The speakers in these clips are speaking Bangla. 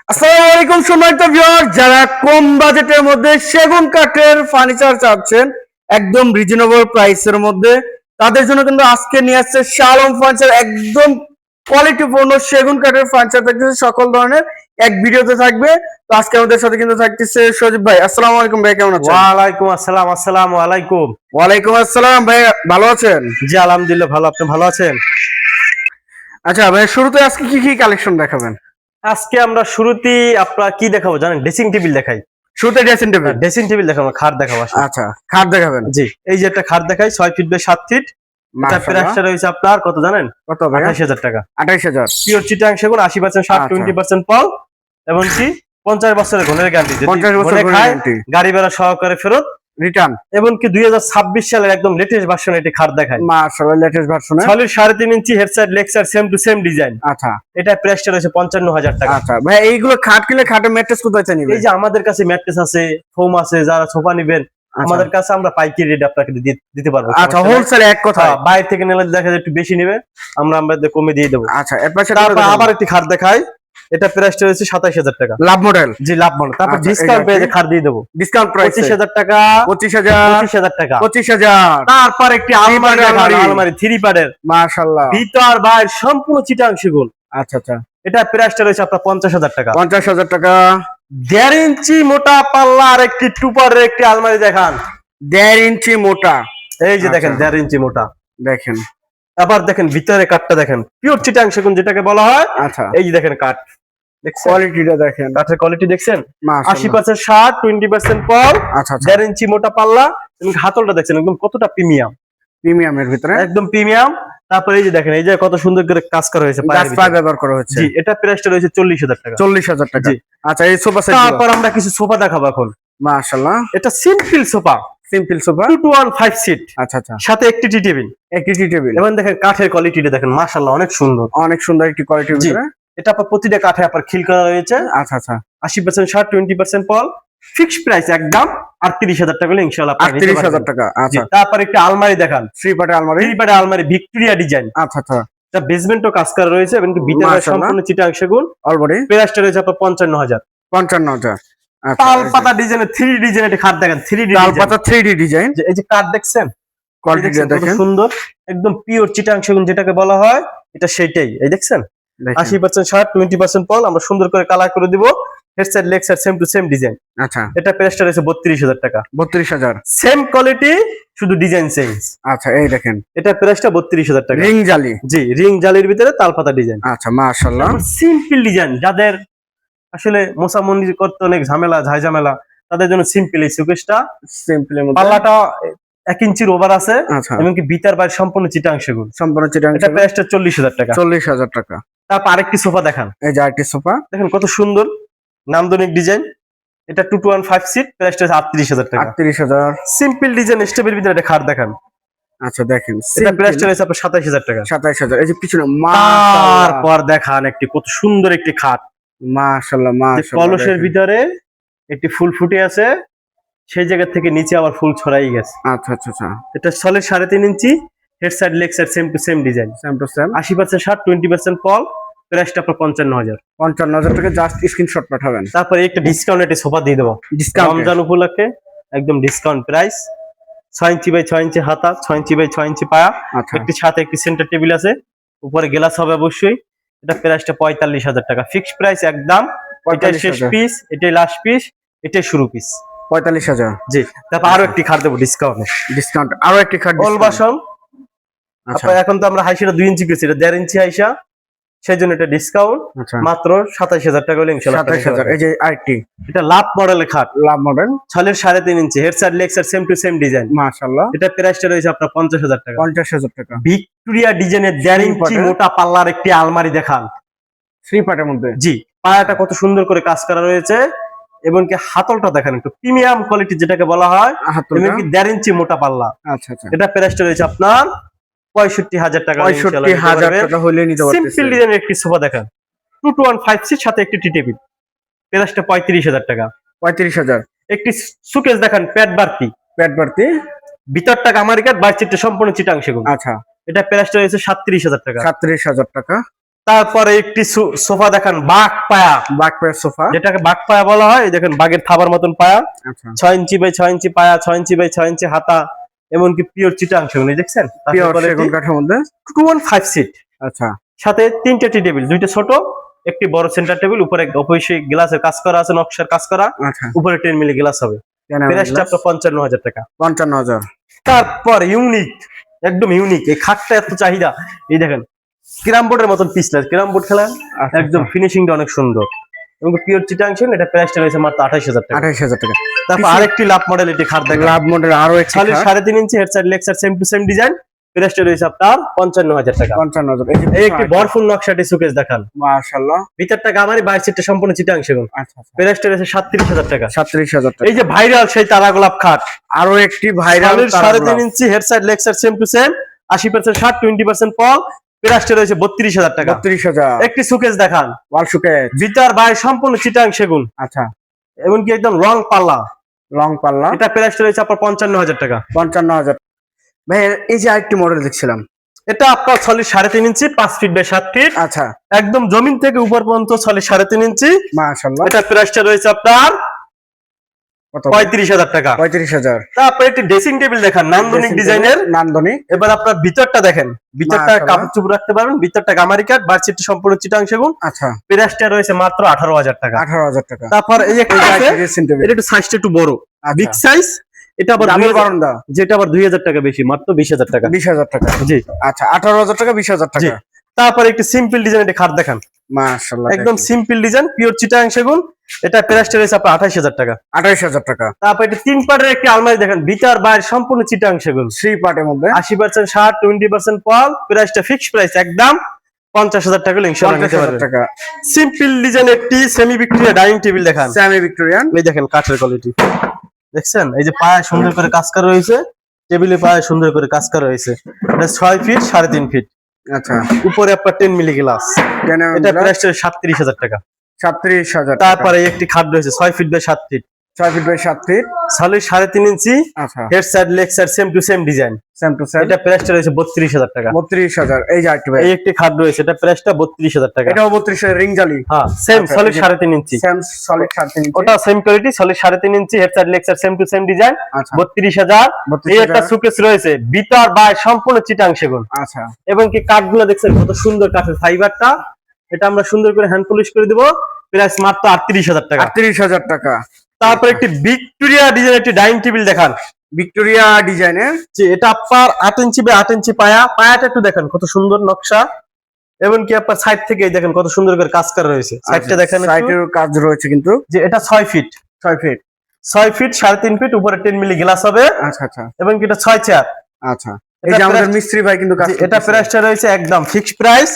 আসসালামু আলাইকুম সম্মানিত ভিউয়ার, যারা কম বাজেটের মধ্যে সেগুন কাঠের ফার্নিচার চাচ্ছেন একদম রিজনেবল প্রাইসের মধ্যে, তাদের জন্য কিন্তু আজকে নিয়ে আসছে শালম ফার্নিচার। একদম কোয়ালিটিপূর্ণ সেগুন কাঠের ফার্নিচার থাকতেছে সকল ধরনের, এক ভিডিওতে থাকবে। তো আজকে আমাদের সাথে কিন্তু থাকতেছে সজীব ভাই। আসসালামু আলাইকুম ভাই, কেমন আছেন? ওয়ালাইকুম আসসালাম। আসসালামু আলাইকুম। ওয়ালাইকুম আসসালাম ভাই, ভালো আছেন? জি আলহামদুলিল্লাহ ভালো, আপনি ভালো আছেন? আচ্ছা ভাই, শুরুতে আজকে কি কি কালেকশন দেখাবেন? আজকে আমরা শুরুতেই আপনার কি দেখাবো জানেন? ড্রেসিং টেবিল দেখাই। শুরুতে ড্রেসিং টেবিল? ড্রেসিং টেবিল দেখাবো, খাট দেখাবো আসলে। আচ্ছা, খাট দেখাবেন? জি, এই যে একটা খাট দেখাই 6 ফিট বাই 7 ফিট। এটা মাশাআল্লাহ। প্রাইসটা রয়েছে আপনার কত জানেন? কত ভাই? 28000 টাকা। 28000। পিওর চিটাং সেগুন, 80% 60, আচ্ছা। 20% পল, এবং কি 50 বছরের ঘনের গ্যারান্টি। 50 বছরের গ্যারান্টি, গাড়ি ভাড়া সহকারে ফেরত, রিটার্ন। এবং কি 2026 সালের একদম লেটেস্ট ভার্সন এটি খাট দেখায়। মাশাআল্লাহ, লেটেস্ট ভার্সনে। Solid 3.5 inch head side leg side same to same design. আচ্ছা এটা প্রাইসটা রয়েছে 55000 টাকা। আচ্ছা ভাই, এইগুলো খাট কিনলে খাটের ম্যাট্রেস কোথায় নিবেন? এই যে আমাদের কাছে ম্যাট্রেস আছে, ফোম আছে, যারা সোফা নিবেন আমাদের কাছে আমরা পাইকারি রেট আপনাকে দিতে পারবো। আচ্ছা, হোলসেল এক কথা। বাইরে থেকে নিলে দেখা যায় একটু বেশি নেবে, আমরা আমাদের কমে দিয়ে দেবো। আচ্ছা, এরপর তারপর আবার একটি খাট দেখাই, এটা প্রাইসটা হচ্ছে 27000 টাকা। Love model? জি লাভ মডেল। তারপর আচ্ছা, ডিসকাউন্ট পেয়ে খাট দিয়ে দেবো। ডিসকাউন্ট প্রাইস 25000 টাকা। 25000 টাকা। 25000। তারপর একটি আলমারি দেখাই, আলমারি 3 পার্টের, মাশাআল্লাহ, ভিতর বাইরে সম্পূর্ণ চিটাং সেগুন। আচ্ছা আচ্ছা, এটা প্রাইসটা রয়েছে আপনার 50000 টাকা। 50000 টাকা। 1.5 ইঞ্চি মোটা পাল্লা আর একটি টুপারের একটি আলমারি দেখান। 1.5 ইঞ্চি মোটা, এই যে দেখেন আচ্ছা। 1.5 ইঞ্চি মোটা। দেখেন, আবার দেখেন ভিতরে কাঠটা দেখেন, পিওর চিটাং সেগুন যেটাকে বলা হয়। আচ্ছা, এই যে দেখেন কাঠ, দেখছেন কোয়ালিটিটা দেখেন, কাঠের কোয়ালিটি দেখছেন? মাশাআল্লাহ। 80% 60, 20% পল, আচ্ছা আচ্ছা, 1.5 ইঞ্চি মোটা পাল্লা, এবং হাতলটা দেখছেন একদম কতটা প্রিমিয়াম, প্রিমিয়ামের ভিতরে একদম প্রিমিয়াম। তারপরে এই যে দেখেন, এই যে কত সুন্দর করে কাজ করা হয়েছে গাছ পায়ের পা ভিতরে। ব্যবহার করা হচ্ছে। জি, এটা প্রাইসটা রয়েছে 40000 টাকা। 40000 টাকা। জি। আচ্ছা, এই সোফা সেট তারপর আমরা কিছু সোফা দেখাবো এখন। মাশাআল্লাহ, এটা simple sofa, simple sofa, 2 to 1 5 seat, আচ্ছা আচ্ছা, সাথে একটি টি টেবিল। একটি টি টেবিল। এবং দেখেন কাঠের কোয়ালিটিটা দেখেন, মাশাআল্লাহ অনেক সুন্দর, অনেক সুন্দর একটি কোয়ালিটির জি। ভিতরে। এটা আপনার প্রতিটা কাঠে আপনার খিল করা রয়েছে। আচ্ছা আচ্ছা, 80% 60, 20% পল, ফিক্সড প্রাইস একদম 38000 টাকা হলে ইনশাআল্লাহ আপনি নিতে 38000 পারবেন। টাকা। জি, আচ্ছা, তারপর একটা আলমারি দেখান, থ্রি পার্টের আলমারি। 3 পার্টের আলমারি, ভিক্টোরিয়া ডিজাইন। আচ্ছা আচ্ছা, এটা বেসমেন্টও কাজ করা রয়েছে, এবং ভিতরে মাশাআল্লাহ। সম্পূর্ণ চিটাং সেগুন। অলরেডি প্রাইসটা রয়েছে আপনার 55000। 55000। আচ্ছা, তাল পাতা ডিজাইনের 3D ডিজাইন একটা খাট দেখেন, 3D তাল ডিজাইন। পাতা 3D ডিজাইন। এই যে কাঠ দেখছেন, কোয়ালিটিটা কত দেখেন, সুন্দর, একদম পিওর চিটাং সেগুন যেটাকে বলা হয়, এটা সেটাই। এই দেখছেন দেখেন। 80% 60, 20% পল, আমরা সুন্দর করে কালার করে দিব। Head side leg side same to same design. আচ্ছা, এটা প্রাইসটা রয়েছে 32000 টাকা। 32000। সেম কোয়ালিটি, শুধু ডিজাইন চেঞ্জ। আচ্ছা, এই দেখেন, এটা প্রাইসটা 32000 টাকা। রিং জালি। জি, রিং জালির ভিতরে তালপাতা ডিজাইন। আচ্ছা, মাশাআল্লাহ, সিম্পল ডিজাইন, যাদের আসলে মোছামুছি করতে অনেক ঝামেলা ঝামেলা, তাদের জন্য সিম্পল এই সুকেশটা। সিম্পলের মধ্যে। পাল্লাটা 1 ইঞ্চির ওভার আছে, আচ্ছা, এবং কি ভিতর বাইরে সম্পূর্ণ চিটাং সেগুন। সম্পূর্ণ চিটাং। এটা প্রাইসটা 40000 টাকা। 40000 টাকা। তারপর আরেকটি সোফা দেখান, এই যে আরেকটি সোফা, দেখেন কত সুন্দর নান্দনিক ডিজাইন। এটা 2 to 1 5 সিট, প্রাইসটা 38000 টাকা। 38000। সিম্পল ডিজাইন স্টেপের ভিতরে একটা খাট দেখান, আচ্ছা দেখেন, এটা প্রাইসটা রয়েছে আপনার 27000 টাকা। 27000। এই যে পিছনে, মাশাআল্লাহ, তারপর দেখান একটি কত সুন্দর একটি খাট, মাশাআল্লাহ, যে মাশাআল্লাহ, কলসের দেখেন। ভিতরে একটি ফুল ফুটে আছে, সেই জায়গা থেকে নিচে আবার ফুল ছড়াই গেছে। আচ্ছা আচ্ছা আচ্ছা, এটা solid 3.5 inch, head side leg side same to same design. Same to same. 80% 60, 20% পল, প্রাইসটা আপনার 55000। 55000 টাকা। জাস্ট স্ক্রিনশট পাঠাবেন। তারপরে একটা ডিসকাউন্ট একটা সোফা দিয়ে দেবো ডিসকাউন্ট। রমজান উপলক্ষে, একদম ডিসকাউন্ট প্রাইস। 6 ইঞ্চি বাই 6 ইঞ্চি হাতা, 6 ইঞ্চি বাই 6 ইঞ্চি পায়া, আচ্ছা, একটি সাথে একটি সেন্টার টেবিল আছে, উপরে গ্লাস হবে অবশ্যই। এটা প্রাইসটা 45000 টাকা, ফিক্সড প্রাইস একদম। এটাই শেষ 45000। পিস, এটাই লাস্ট পিস, এটাই শুরু পিস। 45000। জি, তারপর আরো একটি খাট দেবো ডিসকাউন্টে। ডিসকাউন্ট, আরো একটি কার্ড। অল বাসন। আচ্ছা এখন তো আমরা হাইসা 2 ইঞ্চি করেছি, এটা 1.5 ইঞ্চি হাইসা, সেই জন্য এটা ডিসকাউন্ট আচ্ছা, মাত্র 27000 টাকা হলে ইনশাআল্লাহ। 27000। এই যে আরেকটি এটা লাভ মডেলের খাট, লাভ মডেল, ছলের 3.5 inch, head side leg side same to same design. মাশাআল্লাহ, এটা প্রাইসটা রয়েছে আপনার 50000 টাকা। 50000 টাকা। ভিক্টোরিয়া ডিজাইনের 1.5 ইঞ্চি মোটা পাল্লার একটি আলমারি দেখান। থ্রি পার্টের মধ্যে। জি, পায়াটা কত সুন্দর করে কাজ করা রয়েছে, এবং কি হাতলটা দেখেন একটু প্রিমিয়াম কোয়ালিটি যেটাকে বলা হয়, এবং কি 1.5 ইঞ্চি মোটা পাল্লা। আচ্ছা আচ্ছা, এটা প্রাইসটা রয়েছে আপনার 65000 টাকা। 65000 টাকা হলে নিতে পারতেছেন। সিম্পল ডিজাইনের একটি সোফা দেখেন, 2 to 1 5 সিট, সাথে একটি টি টেবিল, প্রাইসটা 35000 টাকা। 35000। একটি সুকেস দেখেন, পেট বাড়তি, পেট ভর্তি, ভিতরটা আমেরিকার, বাইরেটা সম্পূর্ণ চিটাং সেগুন। আচ্ছা, এটা প্রাইসটা রয়েছে 37000 টাকা। 37000 টাকা। তারপরে একটি সোফা দেখান বাঘ পায়া, বাক পেয়ার সোফা, যেটাকে বাঘ পায়া বলা হয়। এই দেখেন বাঘের থাবার মতন পায়া, আচ্ছা 6 ইঞ্চি বাই 6 ইঞ্চি পায়া, 6 ইঞ্চি বাই 6 ইঞ্চি হাতা, এমনকি পিওর চিটাং সেগুন দেখছেন, পিওর সেগুন কাঠের মধ্যে 215 সিট। আচ্ছা সাথে 3টা টি টেবিল, 2টা ছোট একটি বড় সেন্টার টেবিল, উপরে অবশ্যই গ্লাসের কাজ করা আছে, নকশার কাজ করা, আচ্ছা উপরে 10 মিলি গ্লাস হবে। প্রাইসটা আপনার 55,000 টাকা। 55,000। তারপর ইউনিক, একদম ইউনিক এই খাটটা এত চাহিদা। এই দেখেন ক্যারাম বোর্ডের মতন পিসটা, ক্যারাম বোর্ড খেলা আচ্ছা, একদম ফিনিশিংটা অনেক সুন্দর এবং পিওর চিটাং সেগুন। এটা প্রাইসটা রয়েছে মাত্র 28,000 টাকা। 28,000 টাকা। তারপর আরেকটি লাভ মডেল, এটি খাট দেখেন, লাভ মডেল আরো একটি খালি খাট, 3.5 inch head side leg side same to same design, প্রাইসটা রয়েছে আপনার 55,000 টাকা। 55,000। এই একটি বরফুল নকশাটি সুকেস দেখান, মাশাআল্লাহ। ভিতরটা গামারি, বাইরের সিটটা সম্পূর্ণ চিটাং সেগুন, আচ্ছা আচ্ছা প্রাইসটা রয়েছে 37,000 টাকা। 37,000 টাকা। এই যে ভাইরাল সেই তারা গোলাপ খাট, আরো একটি viral 3.5 inch head side leg side same to same, 80% shirt 20% পল, প্রাইসটা রয়েছে 32,000 টাকা। 32,000। একটি সুকেস দেখান, ওয়াল শোকেস, ভিতর বাইরে সম্পূর্ণ চিটাং সেগুন, আচ্ছা এমনকি একদম লং পাল্লা, লং পাল্লা, এটা প্রাইসটা রয়েছে আপনার 55,000 টাকা। 55,000। ভাই এই যে আরেকটি মডেল দেখছিলাম, এটা আপনার 3.5 ইঞ্চি 5 ফিট বাই 7 ফিট, আচ্ছা একদম জমিন থেকে উপর পর্যন্ত 3.5 ইঞ্চি, মাশাআল্লাহ। এটা প্রাইসটা রয়েছে আপনার কত? 35,000 টাকা। 35,000। তারপর একটি ড্রেসিং টেবিল দেখান নান্দনিক ডিজাইনের, নান্দনিক। এবার আপনার ভিতরটা দেখেন, ভিতরটা মাশাআল্লাহ। কাপড় চোপড় রাখতে পারবেন, ভিতরটা গামারি কাঠ, বারচিটটা সম্পূর্ণ চিটাং সেগুন, আচ্ছা প্রাইসটা রয়েছে মাত্র 18,000 টাকা। 18,000 টাকা। তারপর এই একটা আছে, ড্রেসিং টেবিল, এটা একটু সাইজটা একটু বড়, আচ্ছা। বিগ সাইজ, এটা আবার ডাবল 2000 বারান্দা, যেটা আবার 2,000 টাকা বেশি, মাত্র 20,000 টাকা। 20,000 টাকা। জি আচ্ছা 18,000 টাকা, 20,000 জি। টাকা। তারপর একটি সিম্পল ডিজাইন, এটা খাট দেখান, মাশাআল্লাহ একদম সিম্পল ডিজাইন, পিওর চিটাং সেগুন, এটা প্রাইসটা রয়েছে আপনার 28,000 টাকা। 28,000 টাকা। তারপর একটি 3 পার্টের একটি আলমারি দেখেন, ভিতর বাইরে সম্পূর্ণ চিটাং সেগুন, 3 পার্টের মধ্যে 80% শার্ট 20% পল, প্রাইসটা ফিক্সড প্রাইস একদম 50,000 টাকা ইনশাআল্লাহ নিতে 50,000 পারবেন। টাকা। সিম্পল ডিজাইন একটি সেমি ভিক্টোরিয়া ডাইনিং টেবিল দেখান, সেমি ভিক্টোরিয়ান, এই দেখেন কাঠের কোয়ালিটি দেখছেন, এই যে পায়ে সুন্দর করে কাজ করা রয়েছে, টেবিলে পায়ে সুন্দর করে কাজ করা রয়েছে, এটা 6 ফিট 3.5 ফিট, আচ্ছা উপরে আপনার 10 মিলি গ্লাস, এটা প্রাইসটা 37,000 টাকা। 37,000 টাকা। তারপরে একটি খাট রয়েছে 6 feet by 7 feet, 6 feet by 7 feet, solid 3.5 inch, আচ্ছা head side leg side same to same design, same to same, এটা প্রাইসটা রয়েছে 32,000 টাকা। 32,000। এই যে আরেকটি ভাই, এই একটি খাট রয়েছে, এটা প্রাইসটা 32,000 টাকা। এটাও 32 রিং জালি, হ্যাঁ সেম আচ্ছা, সলিড এই যে 3.5 ইঞ্চি, সেম সলিড 3.5 ইঞ্চি, ওটা same quality, solid 3.5 inch, head side leg side same to same design, আচ্ছা 32,000। এই একটা 32,000 সুকেস রয়েছে, ভিতর বাইরে সম্পূর্ণ চিটাং সেগুন, আচ্ছা এবং কি কাঠগুলো দেখছেন কত সুন্দর কাঠের ফাইবারটা, এটা আমরা সুন্দর করে হ্যান্ড পলিশ করে দিব, প্রাইস মাত্র 38,000 টাকা। 38,000 টাকা। তারপর একটি ভিক্টোরিয়া ডিজাইন একটি ডাইনিং টেবিল দেখান, ভিক্টোরিয়া ডিজাইনের, যে এটা আপনার 8 ইঞ্চি বাই 8 ইঞ্চি পায়াটা একটু দেখেন কত সুন্দর নকশা, এবং কি আপনার সাইড থেকে দেখেন কত সুন্দর করে কাজ করা রয়েছে, সাইডটা দেখেন একটু, সাইডের কাজ রয়েছে কিন্তু, যে এটা 6 ফিট 6 ফিট 3.5 ফিট, উপরে 10 মিলি গ্লাস হবে, আচ্ছা আচ্ছা এবং কি এটা 6 চেয়ার। আচ্ছা। এই যে আমাদের মিস্ত্রি ভাই কিন্তু কাজ এটা প্রাইসটা রয়েছে একদম ফিক্সড প্রাইস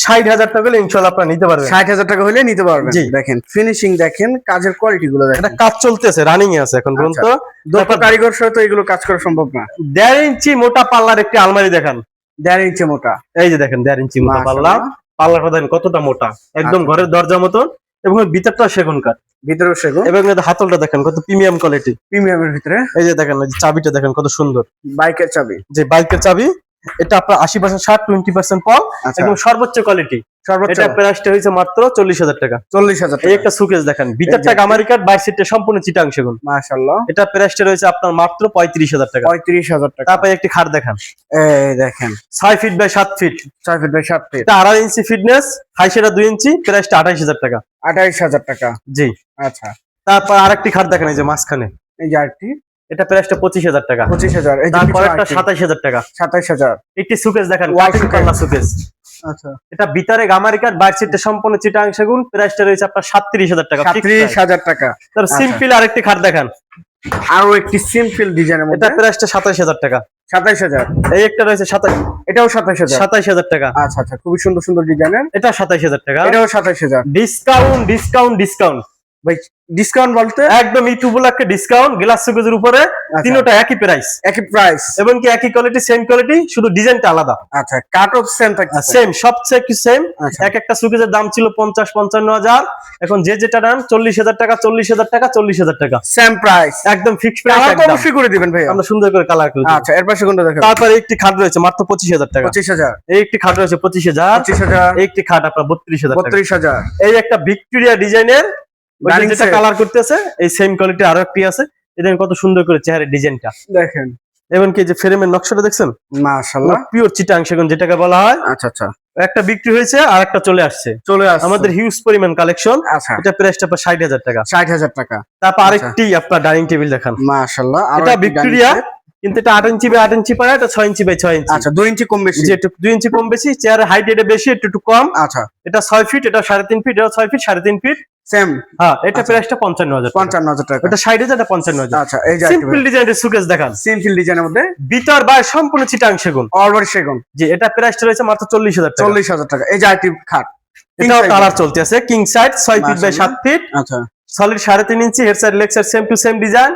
60,000 টাকা হলে ইনশাআল্লাহ আপনারা নিতে পারবেন। 60,000 টাকা হলে নিতে পারবেন। জি। দেখেন ফিনিশিং, দেখেন কাজের কোয়ালিটি গুলো দেখেন, এটা কাজ চলতেছে, রানিং এ আছে এখন পর্যন্ত। দক্ষ কারিগর ছাড়া তো এগুলো কাজ করা সম্ভব না। 1.5 ইঞ্চি মোটা পাল্লার একটি আলমারি দেখান, 1.5 ইঞ্চি মোটা, এই যে দেখেন 1.5 ইঞ্চি মোটা পাল্লা, মাশাআল্লাহ। পাল্লাটা দেখেন কতটা মোটা, একদম আচ্ছা। ঘরের দরজা মতন, এবং ভিতরটা সেগুন কাঠ, ভিতরেও সেগুন, এবং এর হাতলটা দেখেন কত প্রিমিয়াম কোয়ালিটি, প্রিমিয়ামের ভিতরে। এই যে দেখেন এই যে চাবিটা দেখেন কত সুন্দর, বাইকের চাবি, যে বাইকের চাবি, এটা আপনার 80% শার্ট 20% পল, আচ্ছা এবং সর্বোচ্চ কোয়ালিটি, সর্বোচ্চ এটা প্রাইসটা হয়েছে মাত্র 40,000 টাকা। 40,000 এই টাকা। একটা সুকেস দেখেন, ভিতরটা গামারি কাঠ, বাইরের সিটটা সম্পূর্ণ চিটাং সেগুন, মাশাআল্লাহ, এটা প্রাইসটা রয়েছে আপনার মাত্র 35,000 টাকা। 35,000 টাকা। তারপরে একটি খাট দেখান, এই দেখেন 6 feet by 7 feet, 6 feet by 7 feet, এটা 2.5 ইঞ্চি ফিটনেস, হাই সেটা 2 ইঞ্চি, প্রাইসটা 28,000 টাকা। 28,000 টাকা। জি। আচ্ছা তারপর আরেকটি খাট দেখেন, এই যে মাঝখানে, এই যে আরেকটি এটা প্রাইসটা 25,000 টাকা। 25,000। এই যে তারপর পিছনে একটা আরেকটি 27,000 টাকা। 27,000। একটি সুকেস দেখেন, Wall কাটিং showcase। পাল্লা সুকেস, আচ্ছা এটা ভিতরে গামারি কাঠ, বাইরের সিটটা সম্পূর্ণ চিটাং সেগুন, প্রাইসটা রয়েছে আপনার 37,000 টাকা। 37,000 টাকা। তার সিম্পল আরেকটি খাট দেখান, আরো একটি সিম্পল ডিজাইনের এটা মধ্যে প্রাইসটা 27,000 টাকা। 27,000। এই একটা রয়েছে এটাও 27,000। 27,000 টাকা। আচ্ছা আচ্ছা, খুবই সুন্দর সুন্দর ডিজাইনের। এটা 27,000 টাকা। এটাও 27,000। ডিসকাউন্ট ডিসকাউন্ট ডিসকাউন্ট ভাই ডিসকাউন্ট বলতে একদম ঈদ উপলক্ষে ডিসকাউন্ট, গ্লাস শোকেজের উপরে তিনটা একই প্রাইস, একই প্রাইস এবং কি একই কোয়ালিটি, সেম কোয়ালিটি, শুধু ডিজাইনটা আলাদা। আচ্ছা, কাট অফ সেম থাকছে, সেম, সবচেয়ে কি সেম। আচ্ছা। এক একটা শোকেজের দাম ছিল 50-55 হাজার, এখন যে যেটা নেন 40,000 টাকা, 40,000 টাকা, 40,000 টাকা, সেম প্রাইস, একদম ফিক্সড প্রাইস। কালার তো অবশ্যই করে দিবেন ভাই, আমরা সুন্দর করে কালার করে দিই। আচ্ছা, এর পাশে কোনটা দেখেন? তারপরে একটি খাট রয়েছে মাত্র 25,000 টাকা, 25,000, এই একটি খাট রয়েছে 25,000, 25,000, এই একটি খাট আপনার 32,000 টাকা, 32,000, এই একটা ভিক্টোরিয়া ডিজাইনের Dining যেটা set। কালার করতেছে, এই সেম কোয়ালিটি আরো একটি আছে, এটা কত সুন্দর করে চেহারের ডিজাইনটা, দেখেন এবং কি যে ফ্রেমের নকশাটা দেখছেন, মাশাআল্লাহ, পিওর চিটাং সেগুন যেটাকে বলা হয়। আচ্ছা আচ্ছা, একটা বিক্রি হয়েছে আর একটা চলে আসছে, চলে আসছে আমাদের হিউজ পরিমাণ কালেকশন। আচ্ছা, এটা প্রাইসটা আপনার 60,000 টাকা। 60,000 টাকা। তারপর আচ্ছা। আরেকটি আপনার ডাইনিং টেবিল দেখান, মাশাআল্লাহ, এটা ভিক্টোরিয়া, কিন্তু এটা 8 ইঞ্চি বাই 8 ইঞ্চি পায়, এটা 6 ইঞ্চি বাই 6 ইঞ্চি। আচ্ছা, 2 ইঞ্চি কম বেশি, যে একটু 2 ইঞ্চি কম বেশি, চেয়ারের হাইট এটা বেশি, একটু কম। আচ্ছা, এটা 6 ফিট, এটা 3.5 ফিট, এটা 6 ফিট 3.5 ফিট। সেম, হ্যাঁ, এটা আচ্ছা। প্রাইসটা 55,000 টাকা। 55,000 টাকা। এটা 60,000, এটা 55,000। আচ্ছা, এই যে সিম্পল ডিজাইনের সুকেস দেখান, সিম্পল ডিজাইনের মধ্যে ভিতর বাই সম্পূর্ণ চিটাং সেগুন। অলওভার সেগুন, যে এটা প্রাইসটা রয়েছে মাত্র 40,000 টাকা। 40,000 টাকা। এই যে আইটি খাট, এটাও কালার চলতে আছে, king side 6 feet by 7 feet, আচ্ছা, solid 3.5 inch, head side leg side same to same design.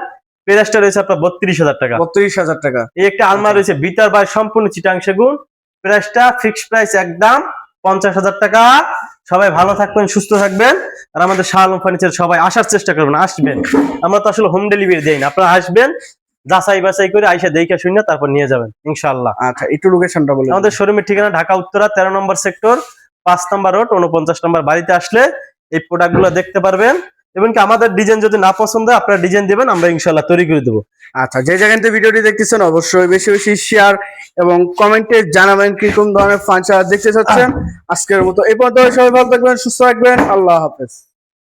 প্রাইসটা রয়েছে আপনার 32,000 টাকা। 32,000 টাকা। এই একটা আলমারি রয়েছে ভিতর বাই সম্পূর্ণ চিটাং সেগুন, প্রাইসটা ফিক্সড প্রাইস একদম 50,000 টাকা। সবাই ভালো থাকবেন, সুস্থ থাকবেন, আর আমাদের শাহ আলম ফার্নিচার সবাই আসার চেষ্টা করবেন, আসবেন। আমরা তো আসলে হোম ডেলিভারি দেই না, আপনারা আসবেন, যাচাই বাছাই করে আইসা দেখে শুনে তারপর নিয়ে যাবেন ইনশাআল্লাহ। আচ্ছা, একটু লোকেশনটা বলুন। আমাদের শোরুমের ঠিকানা ঢাকা উত্তরা 13 নম্বর সেক্টর, 5 নম্বর রোড, 49 নম্বর। বাড়িতে আসলে এই প্রোডাক্ট গুলো দেখতে পারবেন, এবং কি আমাদের ডিজাইন যদি না পছন্দ হয় আপনারা ডিজাইন দিবেন, আমরা ইনশাআল্লাহ তৈরি করে দেবো। আচ্ছা, যে যেখান থেকে ভিডিওটি দেখতেছেন অবশ্যই বেশি বেশি শেয়ার এবং কমেন্টে জানাবেন কিরকম ধরনের ফার্নিচার দেখতে চাচ্ছেন। আজকের মতো এই পর্যন্ত, সবাই ভালো থাকবেন, সুস্থ থাকবেন, আল্লাহ হাফেজ।